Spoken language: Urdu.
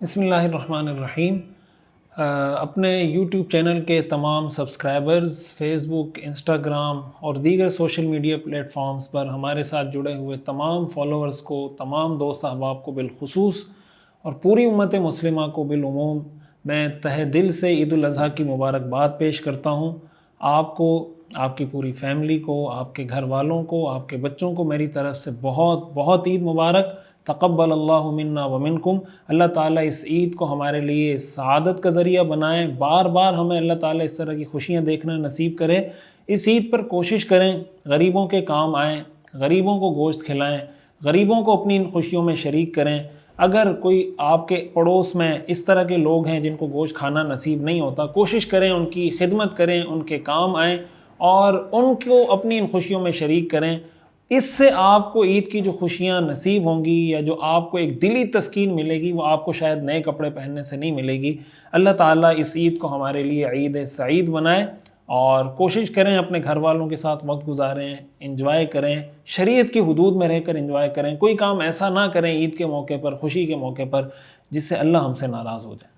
بسم اللہ الرحمن الرحیم۔ اپنے یوٹیوب چینل کے تمام سبسکرائبرز، فیس بک، انسٹاگرام اور دیگر سوشل میڈیا پلیٹ فارمز پر ہمارے ساتھ جڑے ہوئے تمام فالوورز کو، تمام دوست احباب کو بالخصوص اور پوری امت مسلمہ کو بالعموم میں تہہ دل سے عید الاضحیٰ کی مبارکباد پیش کرتا ہوں۔ آپ کو، آپ کی پوری فیملی کو، آپ کے گھر والوں کو، آپ کے بچوں کو میری طرف سے بہت بہت عید مبارک۔ تقبل اللہ منا ومنکم۔ اللہ تعالیٰ اس عید کو ہمارے لیے سعادت کا ذریعہ بنائیں، بار بار ہمیں اللہ تعالیٰ اس طرح کی خوشیاں دیکھنا نصیب کرے۔ اس عید پر کوشش کریں غریبوں کے کام آئیں، غریبوں کو گوشت کھلائیں، غریبوں کو اپنی ان خوشیوں میں شریک کریں۔ اگر کوئی آپ کے پڑوس میں اس طرح کے لوگ ہیں جن کو گوشت کھانا نصیب نہیں ہوتا، کوشش کریں ان کی خدمت کریں، ان کے کام آئیں اور ان کو اپنی ان خوشیوں میں شریک کریں۔ اس سے آپ کو عید کی جو خوشیاں نصیب ہوں گی یا جو آپ کو ایک دلی تسکین ملے گی، وہ آپ کو شاید نئے کپڑے پہننے سے نہیں ملے گی۔ اللہ تعالیٰ اس عید کو ہمارے لیے عید سعید بنائے، اور کوشش کریں اپنے گھر والوں کے ساتھ وقت گزاریں، انجوائے کریں، شریعت کی حدود میں رہ کر انجوائے کریں۔ کوئی کام ایسا نہ کریں عید کے موقع پر، خوشی کے موقع پر، جس سے اللہ ہم سے ناراض ہو جائے۔